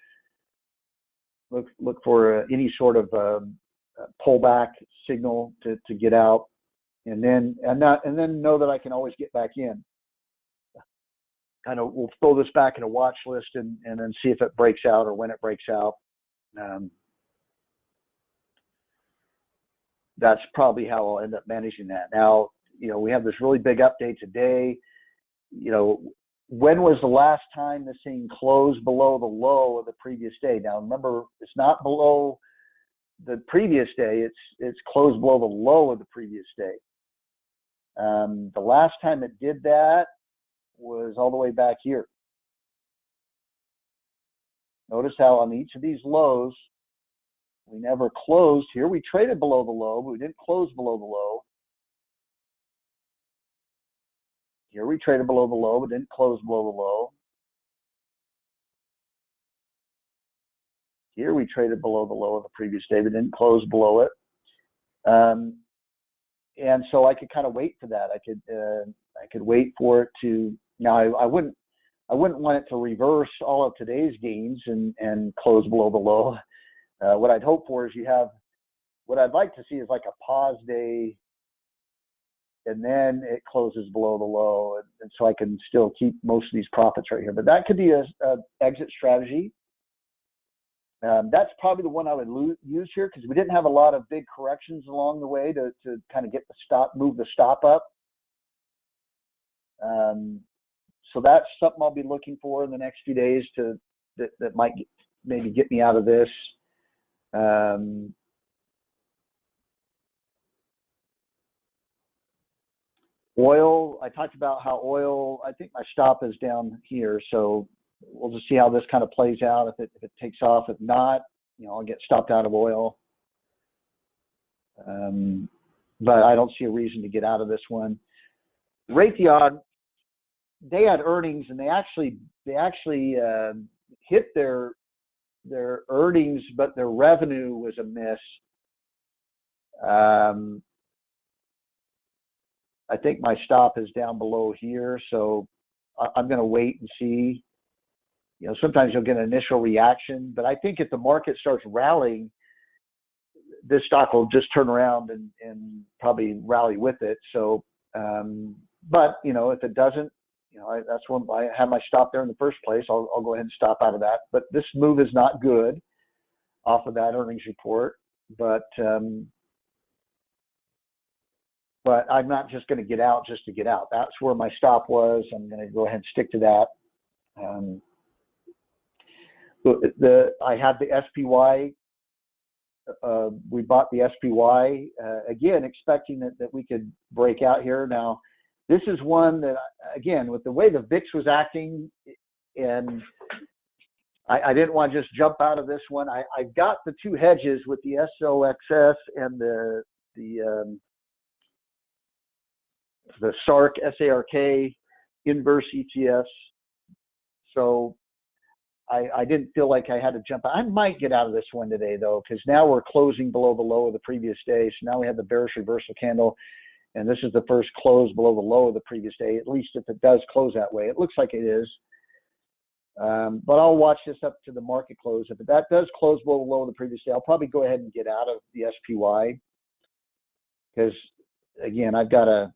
any sort of pullback signal to get out, and then know that I can always get back in. Kind of, we'll throw this back in a watch list and then see if it breaks out or when it breaks out. That's probably how I'll end up managing that. Now, we have this really big update today. When was the last time this thing closed below the low of the previous day? Now, remember, it's not below the previous day. It's closed below the low of the previous day. The last time it did that was all the way back here. Notice how on each of these lows, we never closed. Here we traded below the low, but we didn't close below the low. Here we traded below the low, but didn't close below the low. Here we traded below the low of the previous day, but didn't close below it. And so I could kind of wait for that. I could wait for it to. Now I wouldn't want it to reverse all of today's gains and close below the low. What I'd hope for is what I'd like to see is like a pause day, and then it closes below the low, and so I can still keep most of these profits right here. But that could be a exit strategy. That's probably the one I would use here, because we didn't have a lot of big corrections along the way to kind of get move the stop up. So that's something I'll be looking for in the next few days that might maybe get me out of this. Oil, I talked about how oil, I think my stop is down here, so we'll just see how this kind of plays out. If it takes off, if not, I'll get stopped out of oil. But I don't see a reason to get out of this one. Raytheon, they had earnings, and they actually hit their earnings, but their revenue was a miss. I think my stop is down below here, so I'm going to wait and see. Sometimes you'll get an initial reaction, but I think if the market starts rallying, this stock will just turn around and probably rally with it. So, but if it doesn't, that's when I have my stop there in the first place. I'll go ahead and stop out of that. But this move is not good off of that earnings report. But I'm not just going to get out just to get out. That's where my stop was. I'm going to go ahead and stick to that. I had the SPY. We bought the SPY again, expecting that we could break out here. Now, this is one that, again, with the way the VIX was acting, and I didn't want to just jump out of this one. I've got the two hedges with the SOXS and the SARK inverse ETFs. So I didn't feel like I had to jump out. I might get out of this one today, though, because now we're closing below the low of the previous day. So now we have the bearish reversal candle, and this is the first close below the low of the previous day, at least if it does close that way. It looks like it is. But I'll watch this up to the market close. If that does close below the low of the previous day, I'll probably go ahead and get out of the SPY, because, again, I've got a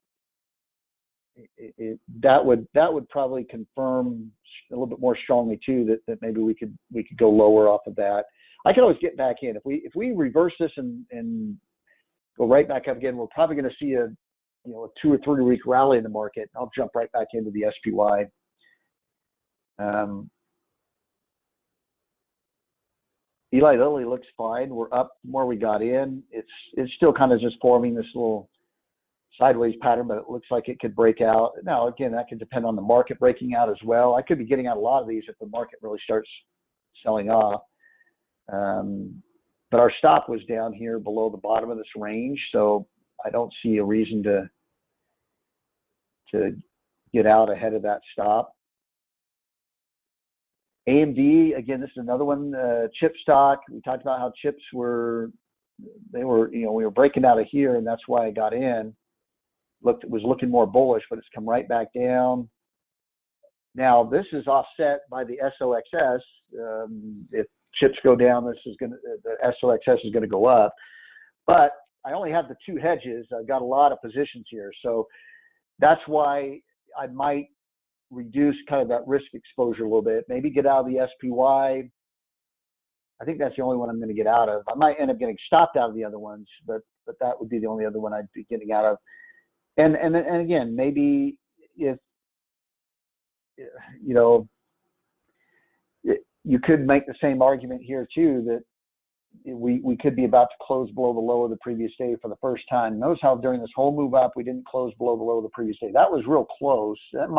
that would probably confirm a little bit more strongly too that maybe we could go lower off of that. I can always get back in if we reverse this and go right back up again. We're probably going to see a 2 or 3 week rally in the market. I'll jump right back into the SPY. Eli Lilly looks fine. We're up from where we got in. It's still kind of just forming this little sideways pattern, but it looks like it could break out. Now, again, that could depend on the market breaking out as well. I could be getting out a lot of these if the market really starts selling off. But our stop was down here below the bottom of this range, so I don't see a reason to get out ahead of that stop. AMD, again, this is another one, chip stock. We talked about how chips were we were breaking out of here, and that's why I got in. It was looking more bullish, but it's come right back down. Now, this is offset by the SOXS. If chips go down, the SOXS is going to go up. But I only have the two hedges. I've got a lot of positions here. So that's why I might reduce kind of that risk exposure a little bit. Maybe get out of the SPY. I think that's the only one I'm going to get out of. I might end up getting stopped out of the other ones, but that would be the only other one I'd be getting out of. And again, maybe if, you could make the same argument here too, that we could be about to close below the low of the previous day for the first time. Notice how during this whole move up, we didn't close below the low of the previous day. That was real close. That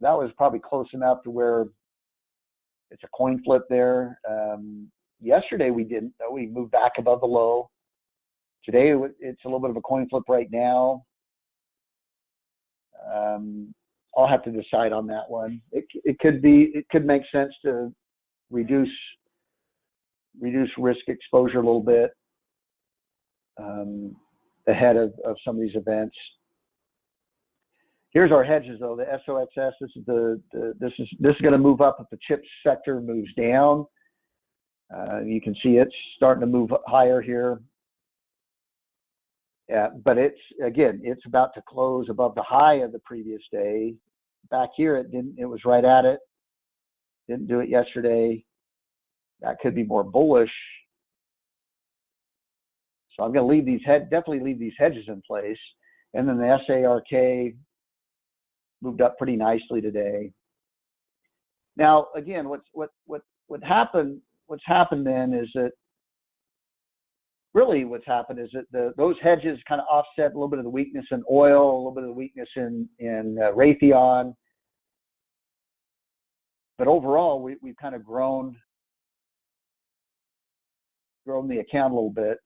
was probably close enough to where it's a coin flip there. Yesterday we didn't. We moved back above the low. Today it's a little bit of a coin flip right now. I'll have to decide on that one. It could make sense to reduce risk exposure a little bit ahead of some of these events. Here's our hedges though. The SOXS. This is going to move up if the chip sector moves down. You can see it's starting to move higher here. Yeah, but it's about to close above the high of the previous day. Back here, it didn't. It was right at it. Didn't do it yesterday. That could be more bullish. So I'm going to definitely leave these hedges in place. And then the SARK moved up pretty nicely today. Now, again, what's happened then is that really what's happened is that those hedges kind of offset a little bit of the weakness in oil, a little bit of the weakness in Raytheon. But overall, we've kind of grown the account a little bit.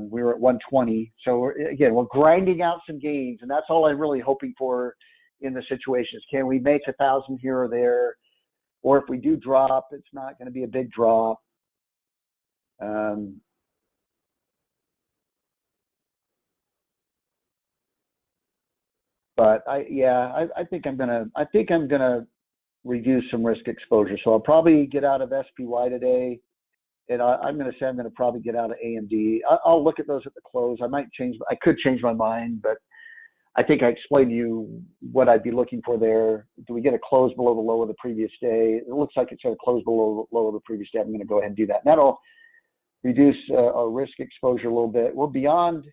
We were at 120. So we're grinding out some gains, and that's all I'm really hoping for in the situation is, can we make 1,000 here or there? Or if we do drop, it's not going to be a big drop. But I think I'm gonna reduce some risk exposure. So I'll probably get out of SPY today, and I'm gonna say I'm gonna probably get out of AMD. I'll look at those at the close. I could change my mind, but I think I explained to you what I'd be looking for there. Do we get a close below the low of the previous day? It looks like it's going to close below the low of the previous day. I'm going to go ahead and do that. And that'll reduce our risk exposure a little bit. We're beyond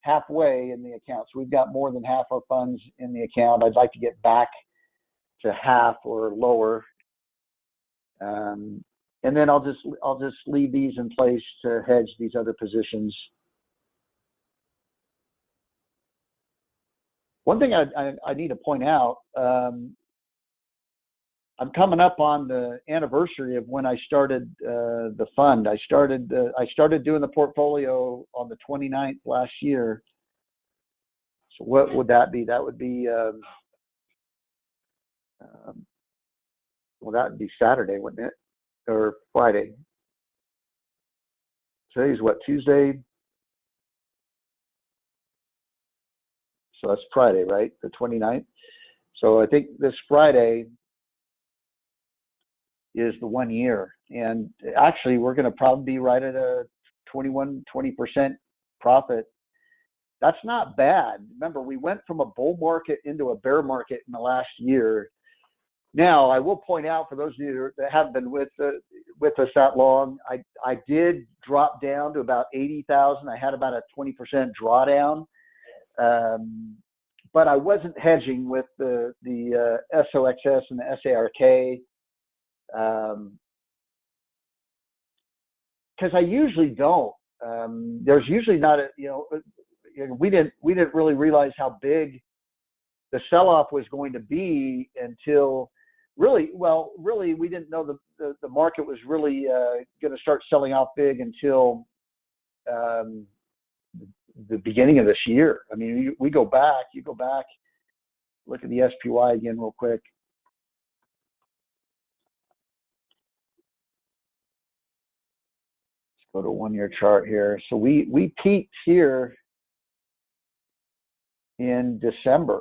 halfway in the account. So we've got more than half our funds in the account. I'd like to get back to half or lower. And then I'll just leave these in place to hedge these other positions. One thing I need to point out, I'm coming up on the anniversary of when I started the fund. I started doing the portfolio on the 29th last year. So what would that be? That would be that would be Saturday, wouldn't it? Or Friday. Today's what, Tuesday? So that's Friday, right? The 29th. So I think this Friday is the 1 year. And actually, we're going to probably be right at a 20% profit. That's not bad. Remember, we went from a bull market into a bear market in the last year. Now, I will point out for those of you that haven't been with us that long, I did drop down to about 80,000. I had about a 20% drawdown. But I wasn't hedging with the SOXS and the SARK because I usually don't. There's usually not we didn't really realize how big the sell-off was going to be until really we didn't know the market was really going to start selling off big until the beginning of this year. I mean, you go back, look at the SPY again real quick. Let's go to a 1-year chart here. So we peaked here in December.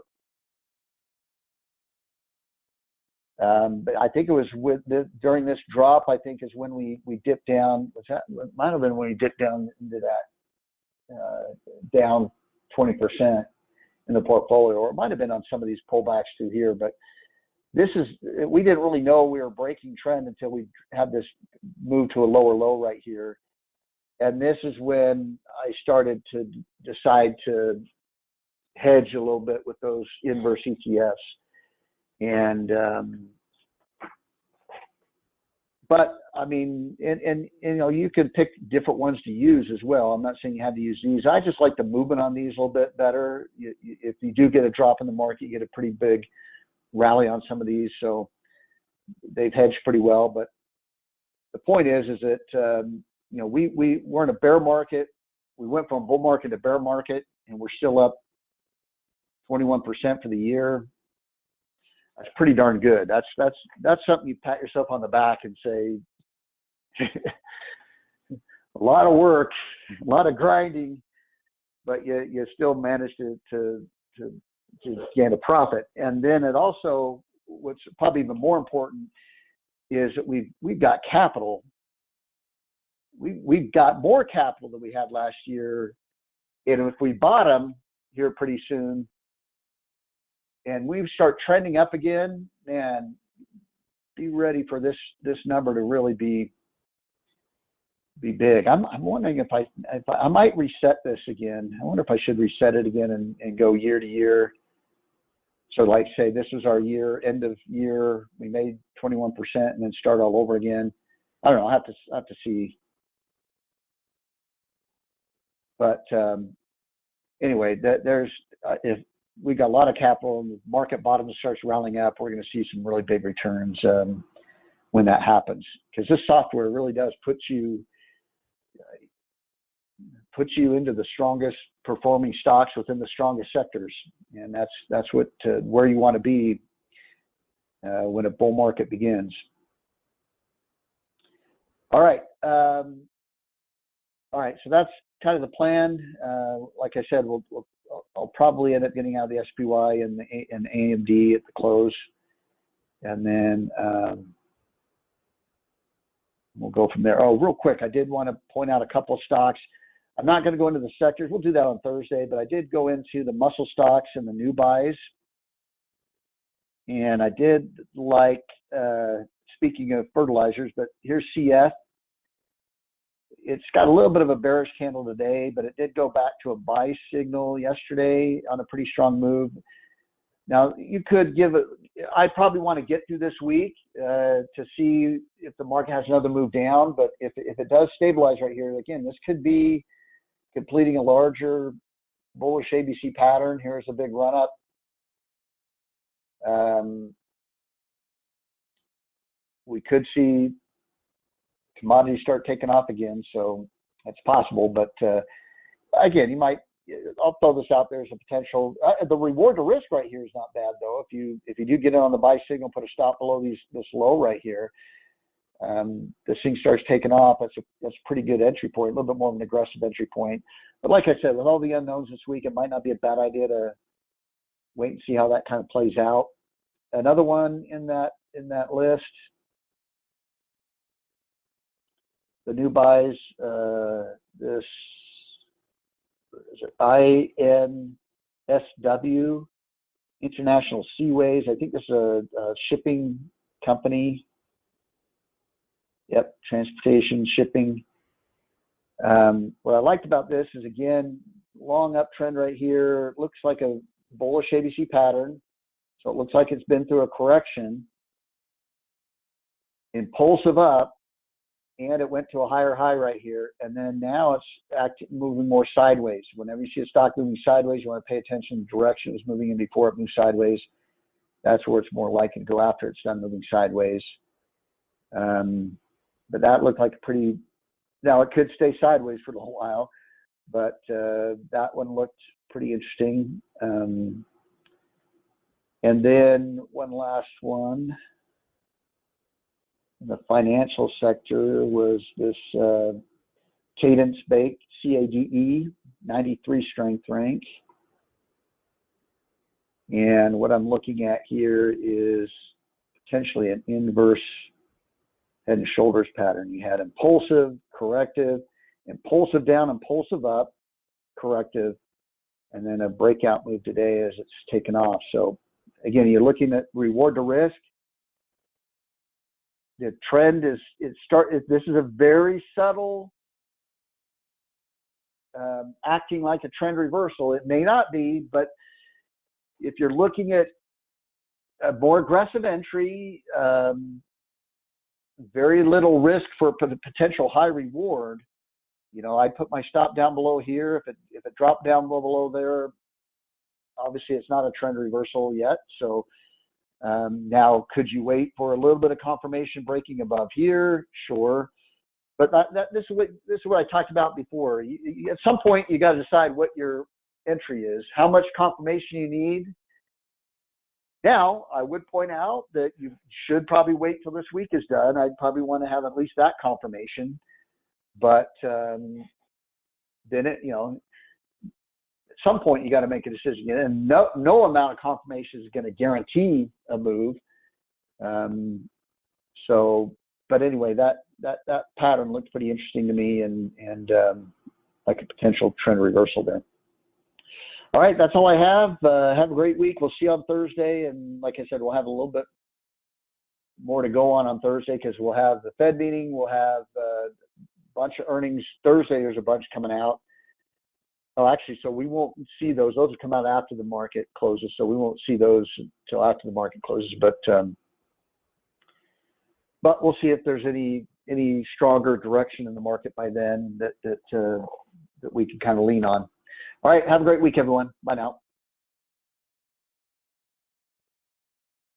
But I think it was during this drop, I think is when we dipped down. It might have been when we dipped down into that down 20% in the portfolio, or it might have been on some of these pullbacks through here. But we didn't really know we were breaking trend until we had this move to a lower low right here. And this is when I started to decide to hedge a little bit with those inverse ETFs. And but I mean, and you can pick different ones to use as well. I'm not saying you have to use these. I just like the movement on these a little bit better. If you do get a drop in the market, you get a pretty big rally on some of these. So they've hedged pretty well. But the point is that we're in a bear market. We went from bull market to bear market, and we're still up 21% for the year. That's pretty darn good. That's something you pat yourself on the back and say, a lot of work, a lot of grinding, but you still managed to gain a profit. And then it also, what's probably even more important, is that we've got capital. We've got more capital than we had last year, and if we bottom here pretty soon, and we start trending up again, man, be ready for this number to really be big. I'm wondering if I might reset this again. I wonder if I should reset it again and go year to year. So like say this was our year, end of year, we made 21% and then start all over again. I don't know. I have to see. But anyway, there's if we got a lot of capital and the market bottom starts rallying up, we're going to see some really big returns when that happens, because this software really does put you into the strongest performing stocks within the strongest sectors, and that's what where you want to be when a bull market begins. All right, so that's kind of the plan. Like I said, I'll probably end up getting out of the SPY and AMD at the close, and then we'll go from there. Oh, real quick, I did want to point out a couple of stocks. I'm not going to go into the sectors. We'll do that on Thursday, but I did go into the muscle stocks and the new buys. And I did like, speaking of fertilizers, but here's CF. It's got a little bit of a bearish candle today, but it did go back to a buy signal yesterday on a pretty strong move. Now, you could give it, I probably want to get through this week to see if the market has another move down, but if it does stabilize right here, again, this could be completing a larger bullish ABC pattern. Here's a big run up. We could see commodities start taking off again, so that's possible. But again, I'll throw this out there as a potential. The reward to risk right here is not bad though. If you do get in on the buy signal, put a stop below this low right here. This thing starts taking off. That's a pretty good entry point, a little bit more of an aggressive entry point. But like I said, with all the unknowns this week, it might not be a bad idea to wait and see how that kind of plays out. Another one in that list, the new buys, this is it INSW, International Seaways. I think this is a shipping company. Yep, transportation, shipping. What I liked about this is, again, long uptrend right here. It looks like a bullish ABC pattern. So it looks like it's been through a correction. Impulsive up. and it went to a higher high right here, and then now it's moving more sideways. Whenever you see a stock moving sideways, you want to pay attention to the direction it was moving in before it moved sideways. That's where it's more likely to go after it's done moving sideways. But that looked like a pretty, now it could stay sideways for a little while, but that one looked pretty interesting. And then one last one in the financial sector was this Cadence Bake, CADE, 93 strength rank. And what I'm looking at here is potentially an inverse head and shoulders pattern. You had impulsive, corrective, impulsive down, impulsive up, corrective, and then a breakout move today as it's taken off. So again, you're looking at reward to risk. The trend is, this is a very subtle acting like a trend reversal. It may not be, but if you're looking at a more aggressive entry, very little risk for the potential high reward, you know, I put my stop down below here. If it dropped down below there, obviously it's not a trend reversal yet. So now, could you wait for a little bit of confirmation breaking above here? Sure. But this is what I talked about before. At some point, you got to decide what your entry is, how much confirmation you need. Now, I would point out that you should probably wait till this week is done. I'd probably want to have at least that confirmation. But then it, you know, at some point you got to make a decision, and no amount of confirmation is going to guarantee a move. But anyway, that pattern looked pretty interesting to me, and like a potential trend reversal there. All right, that's all I have. Have a great week. We'll see you on Thursday, and like I said, we'll have a little bit more to go on Thursday because we'll have the Fed meeting. We'll have a bunch of earnings Thursday. There's a bunch coming out. Oh, actually, so we won't see those. Those will come out after the market closes, so we won't see those until after the market closes. But we'll see if there's any stronger direction in the market by then that we can kind of lean on. All right, have a great week, everyone. Bye now.